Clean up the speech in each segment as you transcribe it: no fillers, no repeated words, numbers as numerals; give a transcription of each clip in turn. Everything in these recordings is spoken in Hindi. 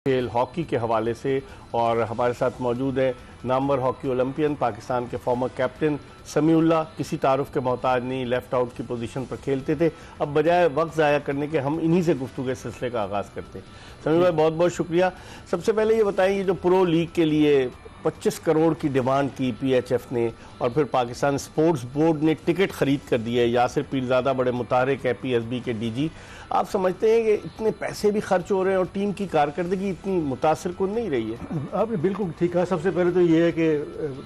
खेल हॉकी के हवाले से। और हमारे साथ मौजूद है नामवर हॉकी ओलंपियन, पाकिस्तान के फॉर्मर कैप्टन समीउल्लाह। किसी तारुफ के मोहताज नहीं, लेफ्ट आउट की पोजीशन पर खेलते थे। अब बजाय वक्त ज़ाया करने के हम इन्हीं से गुफ्तगू के सिलसिले का आगाज़ करते हैं। समीउल्लाह भाई, बहुत बहुत शुक्रिया। सबसे पहले ये बताइए, जो प्रो लीग के लिए 25 करोड़ की डिमांड की PHF ने और फिर पाकिस्तान स्पोर्ट्स बोर्ड ने टिकट खरीद कर दिए, यासिर पीरज़ादा बड़े मुतारिक है PSB के DG, आप समझते हैं कि इतने पैसे भी खर्च हो रहे हैं और टीम की कारकर्दगी इतनी मुतासिर कुन नहीं रही है? आपने बिल्कुल ठीक कहा। सबसे पहले तो ये है कि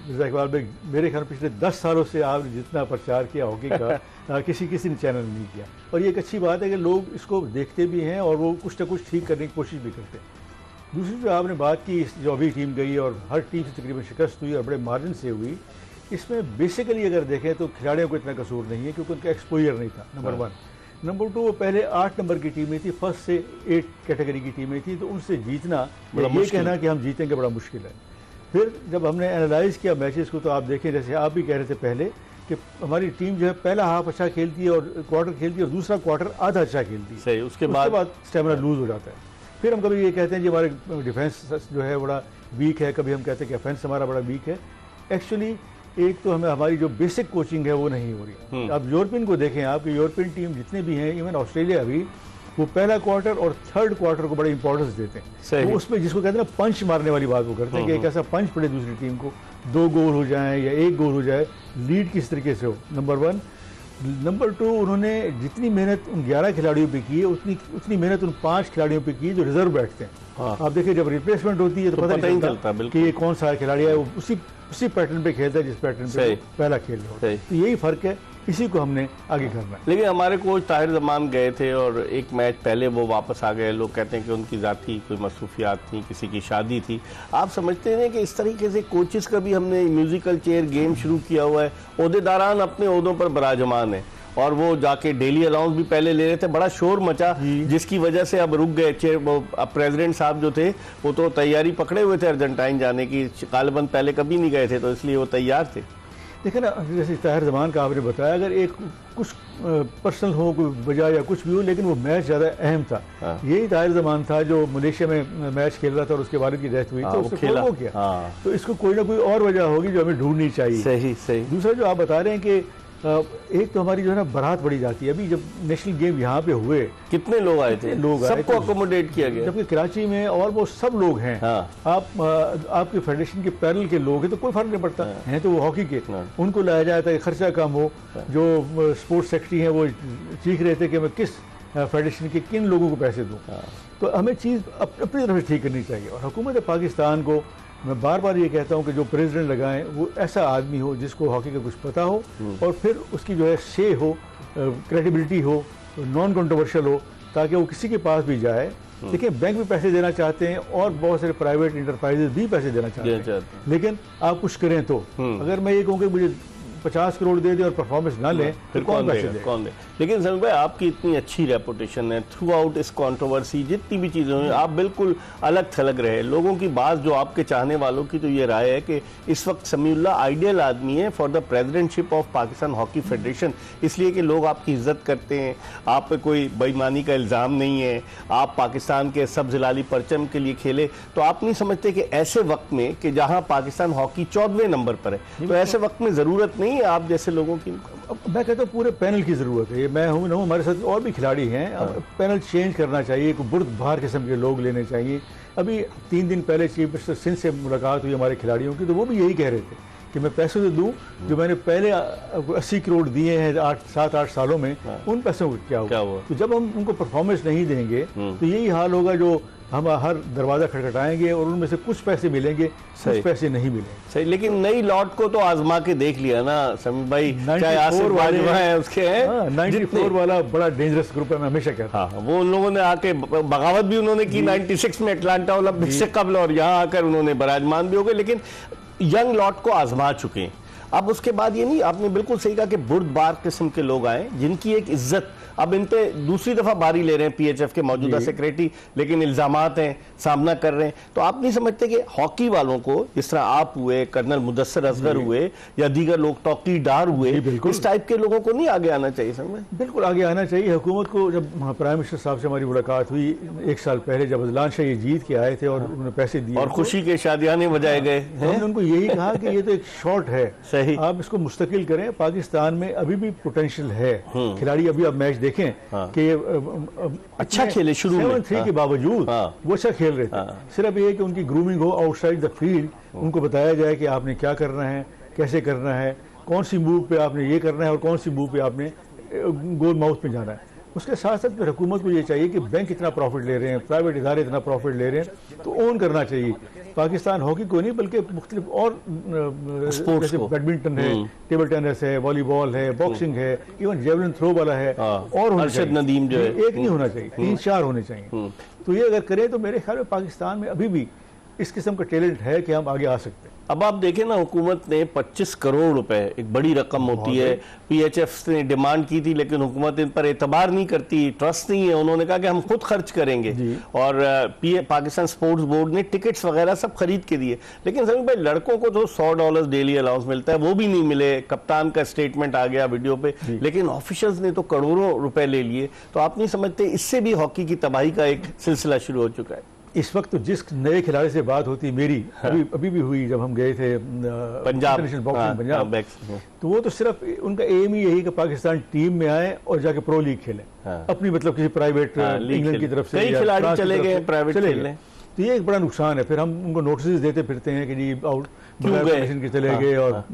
मिर्ज़ा इकबाल भाई, मेरे ख्याल पिछले 10 सालों से आपने जितना प्रचार किया हॉकी का किसी ने चैनल नहीं किया, और ये एक अच्छी बात है कि लोग इसको देखते भी हैं और वो कुछ ना कुछ ठीक करने की कोशिश भी करते हैं। दूसरी जो आपने बात की, जो अभी टीम गई और हर टीम से तकरीबन शिकस्त हुई और बड़े मार्जिन से हुई, इसमें बेसिकली अगर देखें तो खिलाड़ियों को इतना कसूर नहीं है क्योंकि उनका एक्सपोजर नहीं था, नंबर 1। नंबर 2, वो पहले 8 नंबर की टीमें थी, फर्स्ट से 8 कैटेगरी की टीमें थी, तो उनसे जीतना, ये कहना कि हम जीतेंगे, बड़ा मुश्किल है। फिर जब हमने एनालाइज किया मैचेस को, तो आप देखें, जैसे आप भी कह रहे थे पहले, कि हमारी टीम जो है पहला हाफ अच्छा खेलती है और क्वार्टर खेलती है और दूसरा क्वार्टर आधा अच्छा खेलती है, सही, उसके बाद स्टेमिना लूज हो जाता है। फिर हम कभी ये कहते हैं कि हमारे डिफेंस जो है बड़ा वीक है, कभी हम कहते हैं कि ऑफेंस हमारा बड़ा वीक है। एक्चुअली एक तो हमें हमारी जो बेसिक कोचिंग है वो नहीं हो रही है। अब यूरोपियन को देखें, आपकी यूरोपियन टीम जितने भी हैं, इवन ऑस्ट्रेलिया भी, वो पहला क्वार्टर और थर्ड क्वार्टर को बड़ा इंपॉर्टेंस देते हैं। तो उसमें जिसको कहते हैं ना पंच मारने वाली बात वो करते हैं कि एक ऐसा पंच पड़े दूसरी टीम को, 2 गोल हो जाए या 1 गोल हो जाए, लीड किस तरीके से हो, नंबर 1। नंबर 2, उन्होंने जितनी मेहनत उन 11 खिलाड़ियों पे की है उतनी मेहनत उन 5 खिलाड़ियों पे की है जो रिजर्व बैठते हैं। हाँ। आप देखिए, जब रिप्लेसमेंट होती है तो पता नहीं चलता कि ये कौन सा खिलाड़ी है, वो उसी पैटर्न पे खेलता है जिस पैटर्न पे पहला खेल रहा है। तो यही फर्क है, इसी को हमने आगे करना है। लेकिन हमारे कोच ताहिर जमान गए थे और एक मैच पहले वो वापस आ गए। लोग कहते हैं कि उनकी ज़ाती कोई मसरूफियात थी, किसी की शादी थी। आप समझते हैं कि इस तरीके से कोचेस का भी हमने म्यूजिकल चेयर गेम शुरू किया हुआ है, ओहदेदारान अपने ओहदों पर बराजमान है और वो जाके डेली अलाउंस भी पहले ले रहे थे, बड़ा शोर मचा जिसकी वजह से अब रुक गए। वो प्रेसिडेंट साहब जो थे वो तो तैयारी पकड़े हुए थे अर्जेंटाइन जाने की, गालिबन पहले कभी नहीं गए थे, तो इसलिए वो तैयार थे। देखिए ना, जैसे ताहिर जमान का आपने बताया, अगर एक कुछ पर्सनल हो, कोई वजह या कुछ भी हो, लेकिन वो मैच ज़्यादा अहम था। यही ताहिर जमान था जो मलेशिया में मैच खेल रहा था और उसके वालिद की डेथ हुई, तो उसको खेला वो किया। तो इसको कोई ना कोई और वजह होगी जो हमें ढूंढनी चाहिए। सही। दूसरा जो आप बता रहे हैं कि एक तो हमारी जो है ना बारात बड़ी जाती है। अभी जब नेशनल गेम यहाँ पे हुए, कितने लोग आए थे? सबको अकोमोडेट किया गया, जबकि कराची में और वो सब लोग हैं। आपके फेडरेशन के पैनल के लोग हैं तो कोई फर्क नहीं पड़ता, हैं तो वो हॉकी के, उनको लाया जाए ताकि खर्चा कम हो। जो स्पोर्ट्स सेक्रेटरी हैं वो चीख रहे थे कि मैं किस फेडरेशन के किन लोगों को पैसे दूँ। तो हमें चीज़ अपनी तरफ से ठीक करनी चाहिए। और हुकूमत पाकिस्तान को मैं बार बार ये कहता हूँ कि जो प्रेसिडेंट लगाएं वो ऐसा आदमी हो जिसको हॉकी का कुछ पता हो और फिर उसकी जो है से हो, क्रेडिबिलिटी हो, नॉन कंट्रोवर्शियल हो, ताकि वो किसी के पास भी जाए। देखिए, बैंक भी पैसे देना चाहते हैं और बहुत सारे प्राइवेट इंटरप्राइजेज भी पैसे देना चाहते हैं, लेकिन आप कुछ करें तो। अगर मैं ये कहूँ कि मुझे 50 करोड़ दे दे और परफॉर्मेंस ना ले, फिर कौन दे? लेकिन समीर भाई, आपकी इतनी अच्छी रेपुटेशन है थ्रू आउट इस कंट्रोवर्सी, जितनी भी चीज़ें हुई, आप बिल्कुल अलग थलग रहे। लोगों की बात, जो आपके चाहने वालों की तो ये राय है कि इस वक्त समीउल्लाह आइडियल आदमी है for the presidentship of Pakistan hockey federation, इसलिए कि लोग आपकी इज्जत करते हैं, आप पे कोई बेईमानी का इल्ज़ाम नहीं है, आप पाकिस्तान के सब जिलाली परचम के लिए खेले। तो आप नहीं समझते कि ऐसे वक्त में कि जहाँ पाकिस्तान हॉकी 14वें नंबर पर है, तो ऐसे वक्त में ज़रूरत नहीं है आप जैसे लोगों की? मैं कहता हूँ पूरे पैनल की ज़रूरत है। मैं हूँ ना, हमारे साथ और भी खिलाड़ी हैं। अब पैनल चेंज करना चाहिए, कोई बुर्दबार किस्म के लोग लेने चाहिए। अभी 3 दिन पहले चीफ मिनिस्टर सिंध से मुलाकात हुई हमारे खिलाड़ियों की, तो वो भी यही कह रहे थे कि मैं पैसे तो दूं जो मैंने पहले 80 करोड़ दिए हैं 7-8 सालों में, उन पैसों को क्या हुआ? तो जब हम उनको परफॉर्मेंस नहीं देंगे तो यही हाल होगा, जो हम हर दरवाज़ा खटखटाएंगे और उनमें से कुछ पैसे मिलेंगे, कुछ पैसे नहीं मिलेंगे। सही, लेकिन नई लॉट को तो आजमा के देख लिया ना समीर भाई, चाहे आसिफ बाजवा है उसके हैं। 94 वाला बड़ा डेंजरस ग्रुप है, मैं हमेशा कहता हूं। वो उन लोगों ने आके बगावत भी उन्होंने की 96 में अटलांटा ओलंपिक से कबल, और यहाँ आकर उन्होंने बराजमान भी हो गए, लेकिन यंग लॉट को आजमा चुके हैं। अब उसके बाद ये नहीं, आपने बिल्कुल सही कहा कि बुर्दबार किस्म के लोग आए जिनकी एक इज्जत अब इन पे दूसरी दफा बारी ले रहे हैं पीएचएफ के मौजूदा सेक्रेटरी, लेकिन इल्जामात हैं, सामना कर रहे हैं। तो आप नहीं समझते कि हॉकी वालों को, जिस तरह आप हुए, कर्नल मुदस्सर असगर हुए या दीगर लोग टॉकी डार हुए, इस टाइप के लोगों को नहीं आगे आना चाहिए? समझ बिल्कुल आगे आना चाहिए हुकूमत को। जब प्राइम मिनिस्टर साहब से हमारी मुलाकात हुई 1 साल पहले, जब अदलान शाह ये जीत के आए थे और उन्होंने पैसे दिए और खुशी के शादियाने बजाए गए, हमने उनको यही कहा कि ये तो एक शॉट है, सही, आप इसको मुस्तकिल करें। पाकिस्तान में अभी भी पोटेंशियल है, खिलाड़ी अभी आप मैच देखें कि अच्छा खेले शुरू में 7-3 के बावजूद वो अच्छा खेल रहे थे। सिर्फ ये कि उनकी ग्रूमिंग हो आउटसाइड द फील्ड, उनको बताया जाए कि आपने क्या करना है, कैसे करना है, कौन सी मूव पे आपने ये करना है और कौन सी मूव पे आपने गोल माउथ पे जाना है। उसके साथ साथ फिर हुकूमत को ये चाहिए कि बैंक इतना प्रॉफिट ले रहे हैं, प्राइवेट इदारे इतना प्रॉफिट ले रहे हैं, तो ओन करना चाहिए। पाकिस्तान हॉकी को नहीं बल्कि मुख्तलिफ और स्पोर्ट्स जैसे बैडमिंटन है, टेबल टेनिस है, वॉलीबॉल है, बॉक्सिंग है, इवन जेवलिन थ्रो वाला है, और अरशद नदीम जो है, एक नहीं होना चाहिए, 3-4 होने चाहिए। तो ये अगर करें तो मेरे ख्याल में पाकिस्तान में अभी भी इस किस्म का टैलेंट है कि हम आगे आ सकते हैं। अब आप देखें ना, हुकूमत ने 25 करोड़ रुपए, एक बड़ी रकम होती है, पीएचएफ ने डिमांड की थी, लेकिन हुकूमत इन पर एतबार नहीं करती, ट्रस्ट नहीं है। उन्होंने कहा कि हम खुद खर्च करेंगे, और पाकिस्तान स्पोर्ट्स बोर्ड ने टिकट्स वगैरह सब खरीद के दिए। लेकिन सभी भाई, लड़कों को तो $100 डेली अलाउंस मिलता है, वो भी नहीं मिले। कप्तान का स्टेटमेंट आ गया वीडियो पे, लेकिन ऑफिशियल्स ने तो करोड़ों रुपए ले लिए। तो आप नहीं समझते इससे भी हॉकी की तबाही का एक सिलसिला शुरू हो चुका है? इस वक्त तो जिस नए खिलाड़ी से बात होती मेरी, अभी भी हुई जब हम गए थे पंजाब, पंजाब, तो वो तो सिर्फ उनका एम ही यही कि पाकिस्तान टीम में आए और जाके प्रो लीग खेलें, अपनी मतलब किसी प्राइवेट इंग्लैंड की तरफ से, कई खिलाड़ी चले गए प्राइवेट खेलने। तो ये एक बड़ा नुकसान है। फिर हम उनको नोटिस देते फिरते हैं कि जी आउट के चले गए और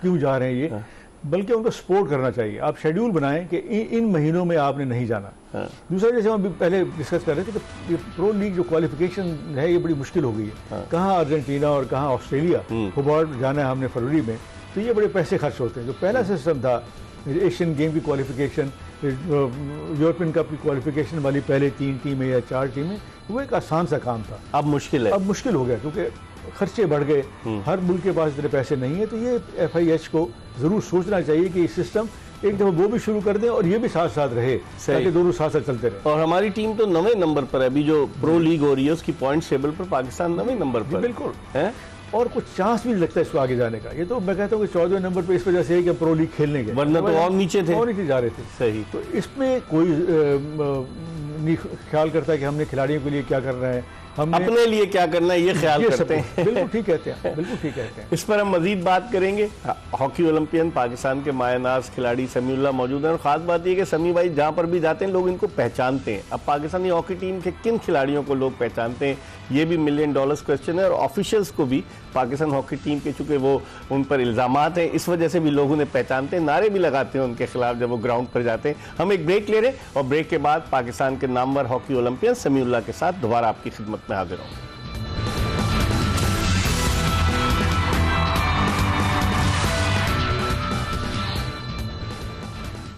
क्यों जा रहे हैं ये, बल्कि उनको सपोर्ट करना चाहिए। आप शेड्यूल बनाएं कि इन महीनों में आपने नहीं जाना। दूसरा, जैसे हम पहले डिस्कस कर रहे थे कि प्रो लीग जो क्वालिफिकेशन है ये बड़ी मुश्किल हो गई है। कहाँ अर्जेंटीना और कहाँ ऑस्ट्रेलिया फुटबॉल जाना है हमने फरवरी में, तो ये बड़े पैसे खर्च होते हैं। जो पहला सिस्टम था एशियन गेम की क्वालिफिकेशन, यूरोपियन कप की क्वालिफिकेशन वाली पहले 3 टीमें या 4 टीमें, वो एक आसान सा काम था। अब मुश्किल है, अब मुश्किल हो गया क्योंकि खर्चे बढ़ गए, हर मुल्क के पास इतने पैसे नहीं है। तो ये FIH को जरूर सोचना चाहिए कि सिस्टम एक दफा वो भी शुरू कर दें और ये भी साथ साथ रहे, ताकि दोनों साथ साथ चलते रहे। और हमारी टीम तो 9वें नंबर पर है, अभी जो प्रो लीग हो रही है उसकी पॉइंट टेबल पर पाकिस्तान 9वें नंबर पर बिल्कुल है, और कुछ चांस भी नहीं लगता इसको आगे जाने का। ये तो मैं कहता हूँ कि 14वें नंबर पे इस वजह से है कि प्रो लीग खेलने के, वरना तो और नीचे थे, और नीचे जा रहे थे। सही। तो इसमें कोई नहीं ख्याल करता कि हमने खिलाड़ियों के लिए क्या करना है, हम अपने लिए क्या करना है, ये ख्याल करते हैं। बिल्कुल ठीक कहते हैं, बिल्कुल ठीक कहते हैं। इस पर हम मजीद बात करेंगे। हॉकी ओलंपियन पाकिस्तान के मायनाज खिलाड़ी समीउल्लाह मौजूद हैं, और खास बात यह कि समी भाई जहां पर भी जाते हैं लोग इनको पहचानते हैं। अब पाकिस्तानी हॉकी टीम के किन खिलाड़ियों को लोग पहचानते हैं, ये भी $1 मिलियन क्वेश्चन है। और ऑफिशियल्स को भी पाकिस्तान हॉकी टीम के, चूंकि वो उन पर इल्जामात हैं, इस वजह से भी लोग उन्हें पहचानते हैं, नारे भी लगाते हैं उनके खिलाफ जब वो ग्राउंड पर जाते हैं। हम एक ब्रेक ले रहे हैं और ब्रेक के बाद पाकिस्तान के नामवर हॉकी ओलंपियन समीउल्लाह के साथ दोबारा आपकी खिदमत में हाजिर होंगे।